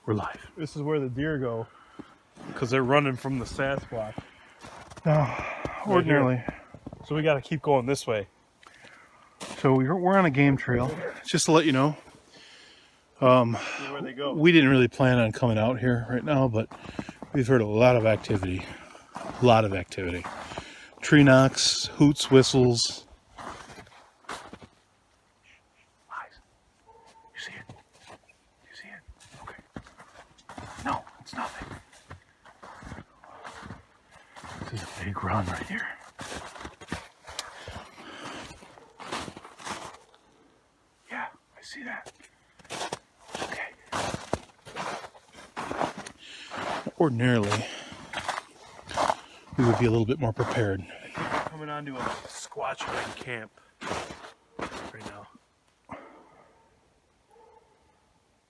We're live. This is where the deer go because they're running from the Sasquatch. Now, ordinarily, So we got to keep going this way. so we're on a game trail. Just to let you know, See where they go. we didn't really plan on coming out here right now, but we've heard a lot of activity. A lot of activity. Tree knocks, hoots, whistles. You see it? You see it? Okay. No, it's nothing. This is a big run right here. Yeah, I see that. Okay. Ordinarily, we would be a little bit more prepared. I think we're coming onto a Squatch camp right now.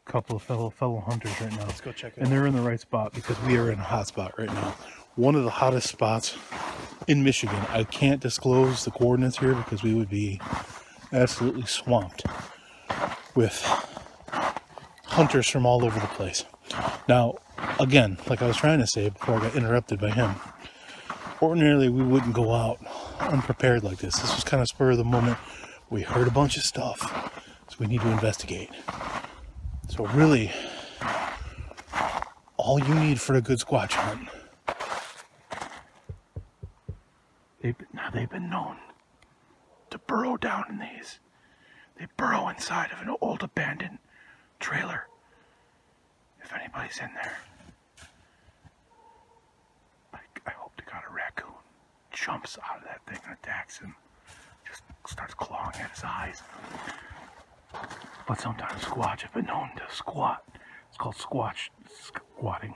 Couple of fellow hunters right now. Let's go check it And out. they're in the right spot because we are in a hot spot right now. One of the hottest spots in Michigan. I can't disclose the coordinates here because we would be absolutely swamped with hunters from all over the place. Now, again, like I was trying to say before I got interrupted by him, ordinarily we wouldn't go out unprepared like this. This was kind of spur of the moment. We heard a bunch of stuff, so we need to investigate. So really, all you need for a good Squatch hunt, they've been known to burrow down in these. They burrow inside of an old abandoned trailer. If anybody's in there, I hope to God a raccoon jumps out of that thing and attacks him. Just starts clawing at his eyes. But sometimes Squatch have been known to squat. It's called squatting.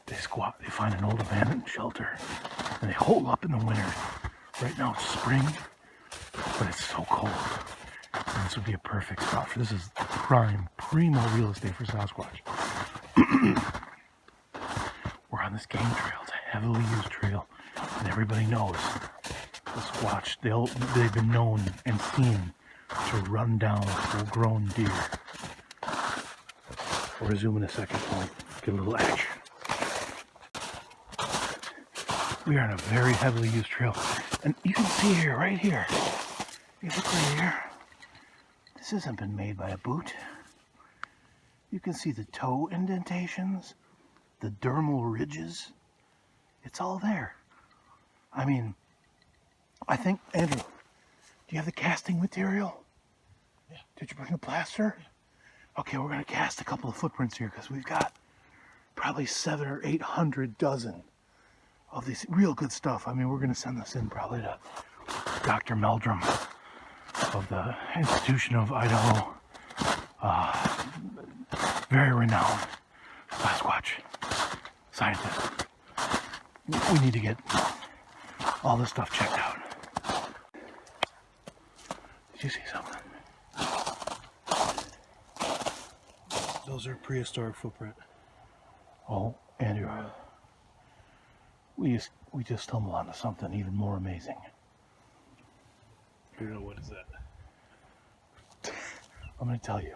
They squat, they find an old abandoned shelter, and they hole up in the winter. Right now it's spring, but it's so cold. And this would be a perfect spot for this. Is primo real estate for Sasquatch. We're on this game trail. It's a heavily used trail, and everybody knows the Squatch. They've been known and seen to run down full-grown deer. We'll resume in a second. We'll get a little action. We are on a very heavily used trail, and you can see here, right here. You look right here. This hasn't been made by a boot. You can see the toe indentations, the dermal ridges. It's all there. I mean, I think, Andrew, do you have the casting material? Yeah. Did you bring a plaster? Yeah. Okay, we're going to cast a couple of footprints here because we've got probably 700 or 800 dozen of these real good stuff. I mean, we're going to send this in probably to Dr. Meldrum of the Institution of Idaho. Very renowned Sasquatch scientist. We need to get all this stuff checked out. Did you see something? Those are prehistoric footprint. Oh, Andrew, we just stumbled onto something even more amazing. I don't know, what is that? I'm going to tell you.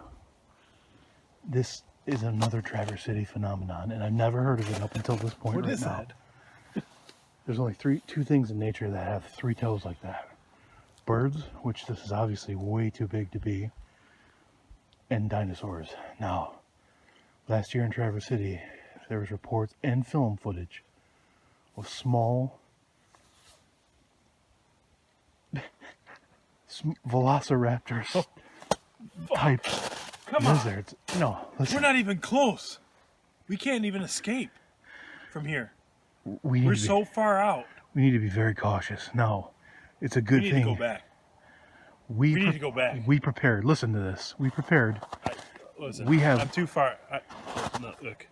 This is another Traverse City phenomenon, and I've never heard of it up until this point. What right is now. that? There's only two things in nature that have 3 toes like that. Birds, which this is obviously way too big to be, and dinosaurs. Now, last year in Traverse City, there was reports and film footage of small velociraptors type lizards. No, listen. We're not even close. We can't even escape from here. We're so far out. We need to be very cautious. No, it's a good We need thing. to go back. We need to go back. We prepared. Listen to this. We prepared. Listen, We have- I'm too far. No, look.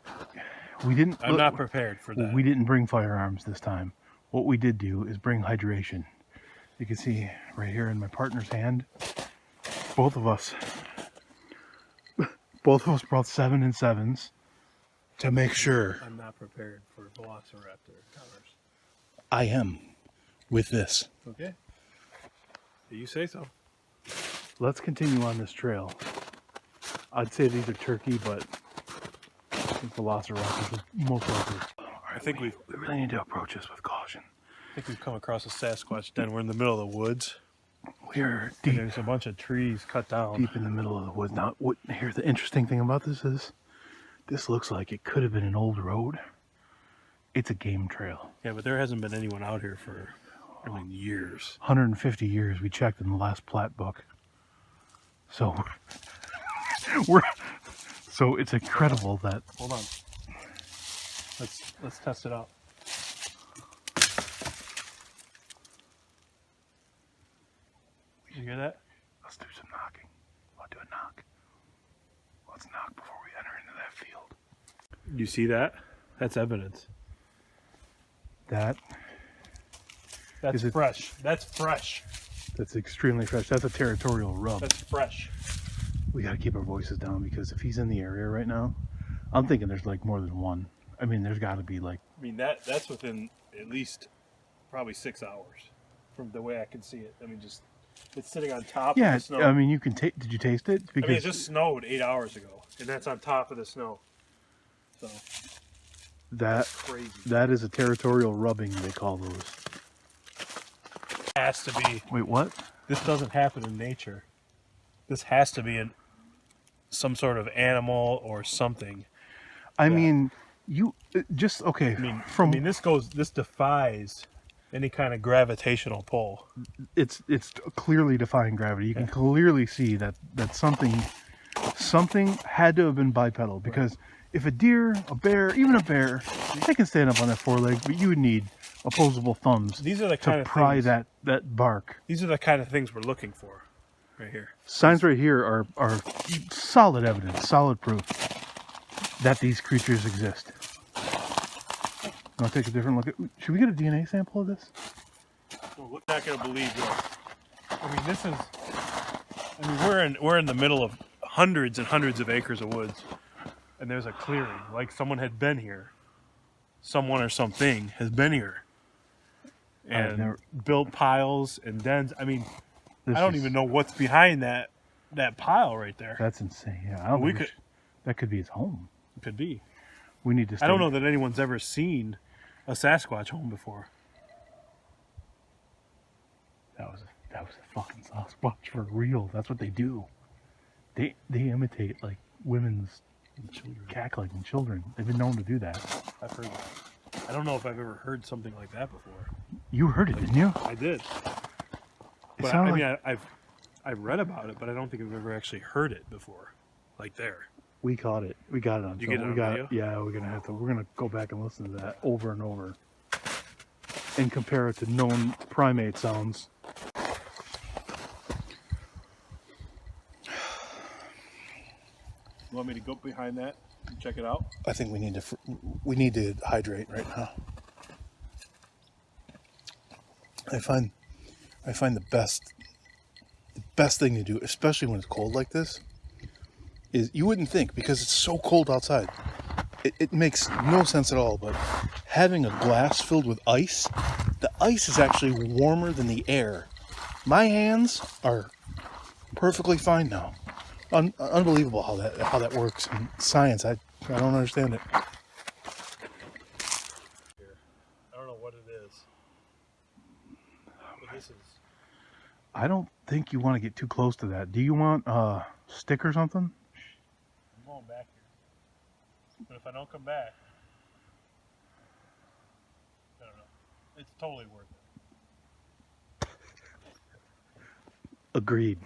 We didn't. I'm not prepared for that. We didn't bring firearms this time. What we did do is bring hydration. You can see right here in my partner's hand. Both of us brought 7 and 7s to make sure. I'm not prepared for velociraptor encounters. I am with this. Okay. You say so. Let's continue on this trail. I'd say these are turkey, but think velociraptors are most likely. I think we really need to approach this with caution. I think we've come across a Sasquatch den. We're in the middle of the woods. We're And there's a bunch of trees cut down. deep in the middle of the woods. Now, here, the interesting thing about this is, this looks like it could have been an old road. It's a game trail. Yeah, but there hasn't been anyone out here for, years. 150 years. We checked in the last plat book. So, so it's incredible that. Hold on. Let's test it out. You hear that? Let's do some knocking. I'll do a knock. Let's knock before we enter into that field. You see that? That's evidence. That's fresh. That's fresh. That's extremely fresh. That's a territorial rub. That's fresh. We gotta keep our voices down because if he's in the area right now, I'm thinking there's like more than one. I mean, there's got to be like. I mean that's within at least probably 6 hours from the way I can see it. I mean, just it's sitting on top of the snow. I mean, you can take. Did you taste it? Because I mean, it just snowed 8 hours ago, and that's on top of the snow. So that's crazy. That is a territorial rubbing, they call those. Has to be. Wait, what? This doesn't happen in nature. This has to be some sort of animal or something. I mean, you just okay. I mean, this defies any kind of gravitational pull. It's clearly defying gravity. You can clearly see that something had to have been bipedal because if a deer, a bear, even a bear, they can stand up on their forelegs, but you would need opposable thumbs. These are the kind to of pry things, that bark. These are the kind of things we're looking for, right here. Signs right here are solid evidence, solid proof that these creatures exist. I'll take a different look at. Should we get a DNA sample of this? Well, we're not going to believe this. I mean, this is. I mean, we're in the middle of hundreds and hundreds of acres of woods, and there's a clearing. Like someone had been here. Someone or something has been here, and built piles and dens. I mean, I don't even know what's behind that pile right there. That's insane. Yeah, I don't think that could be his home. It could be. We need to. I don't know that anyone's ever seen a Sasquatch home before. That was a fucking Sasquatch for real. That's what they do. They imitate like women's cackling and children. They've been known to do that. I've heard that. I don't know if I've ever heard something like that before. You heard it, didn't you? I did. But I mean, I've read about it, but I don't think I've ever actually heard it before, like there. We caught it. We got it on. You get it on video? Yeah, we're gonna go back and listen to that over and over, and compare it to known primate sounds. You want me to go behind that and check it out? I think we need to hydrate right now. I find the best thing to do, especially when it's cold like this, is you wouldn't think because it's so cold outside. It makes no sense at all, but having a glass filled with ice, the ice is actually warmer than the air. My hands are perfectly fine now. Unbelievable how that works in science. I don't understand it. I don't know what it is. But this is. I don't think you want to get too close to that. Do you want a stick or something? I'm going back here. But if I don't come back, I don't know. It's totally worth it. Agreed.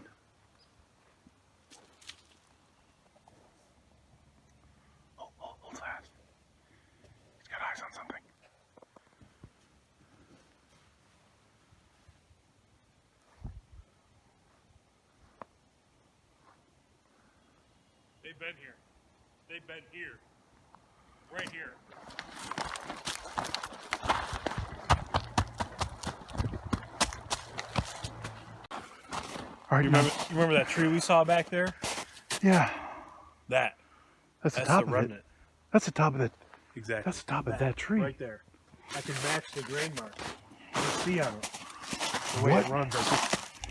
Hold fast. He's got eyes on something. They've been here. They've been here. Right here. All right, you remember that tree we saw back there? Yeah. That's the top the of remnant. it. That's the top of it. Exactly. That's the top of that tree. Right there. I can match the grain mark. You can see on it. The way it runs.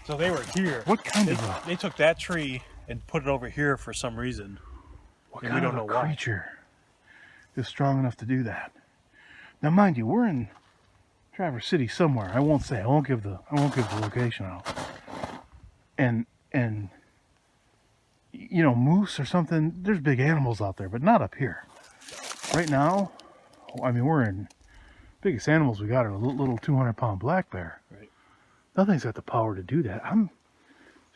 So they were here. What kind of a... They took that tree and put it over here for some reason. What kind of a creature? is strong enough to do that. Now, mind you, we're in Traverse City somewhere. I won't say. I won't give the location out. And you know, moose or something. There's big animals out there, but not up here. Right now, I mean, we're in. Biggest animals we got are a little 200-pound black bear. Right. Nothing's got the power to do that.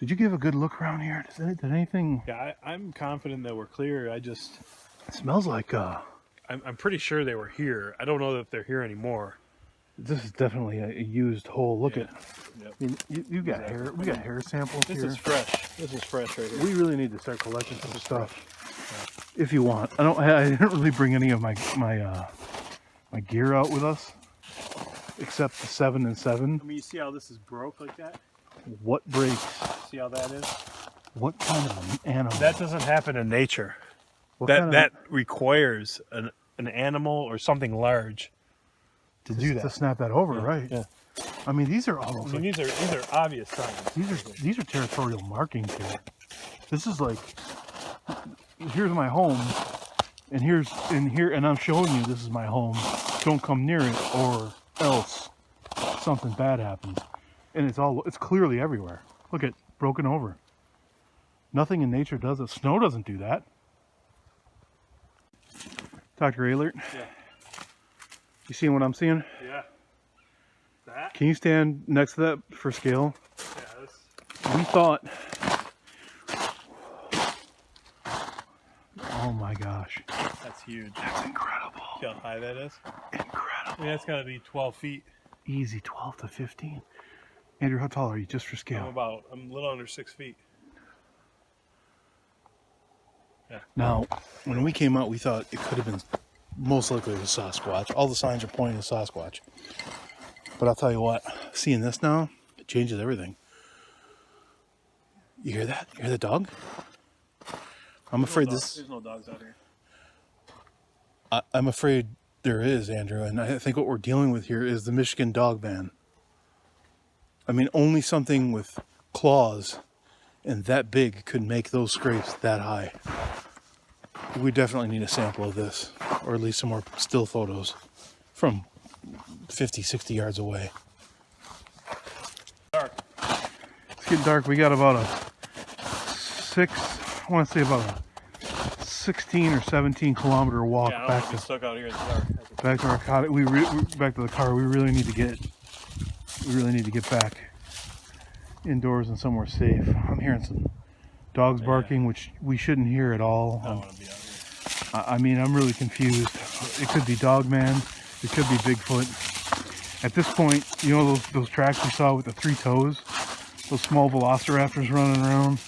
Did you give a good look around here? Did anything? Yeah, I'm confident that we're clear. It smells like I'm pretty sure they were here. I don't know that they're here anymore. this is definitely a used hole. Look at. Yep. I mean, you got hair. We got hair samples This here. is fresh. This is fresh right here. We really need to start collecting some stuff. If you want, I didn't really bring any of my gear out with us, except the 7 and 7. I mean, you see how this is broke like that? What breaks? See how that is? What kind of an animal? That doesn't happen in nature. What kind of- That requires an animal or something large to do that. to snap that over, right? Yeah. I mean, these are I almost mean, like, these are obvious signs. these are territorial markings here. This is like, here's my home, and here, and I'm showing you this is my home. Don't come near it, or else something bad happens. And it's clearly everywhere. Look at broken over. Nothing in nature does it. Snow doesn't do that. Dr. Ehlert, Yeah. you seeing what I'm seeing? Yeah. That? Can you stand next to that for scale? Yeah, this. We thought, oh my gosh, That's huge. that's incredible. See how high that is? I Incredible. mean, that's got to be 12 feet. Easy, 12 to 15. Andrew, how tall are you, just for scale? I'm a little under 6 feet. Yeah. Now, when we came out, we thought it could have been most likely a Sasquatch. All the signs are pointing to Sasquatch. But I'll tell you what, seeing this now, it changes everything. You hear that? You hear the dog? I'm afraid There's no dogs out here. I'm afraid there is, Andrew, and I think what we're dealing with here is the Michigan dog ban. I mean, only something with claws and that big could make those scrapes that high. We definitely need a sample of this, or at least some more still photos from 50, 60 yards away. Dark. It's getting dark. We got about a 16 or 17 kilometer walk Yeah, I don't back want to be to stuck out here in the dark. back to our cottage. Back to the car. We really need to get back indoors and somewhere safe. I'm hearing some dogs barking, which we shouldn't hear at all. I don't want to be out here. I mean, I'm really confused. It could be Dogman. It could be Bigfoot. At this point, you know those tracks we saw with the 3 toes, those small velociraptors running around.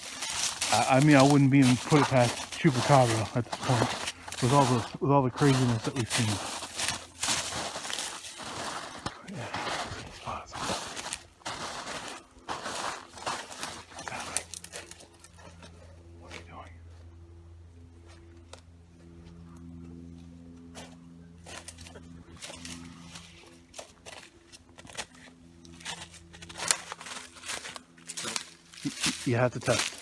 I mean, I wouldn't even put it past Chupacabra at this point, with all the craziness that we've seen. What are you doing? You have to test.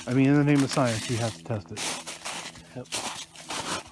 I mean, in the name of science, you have to test it. Yep.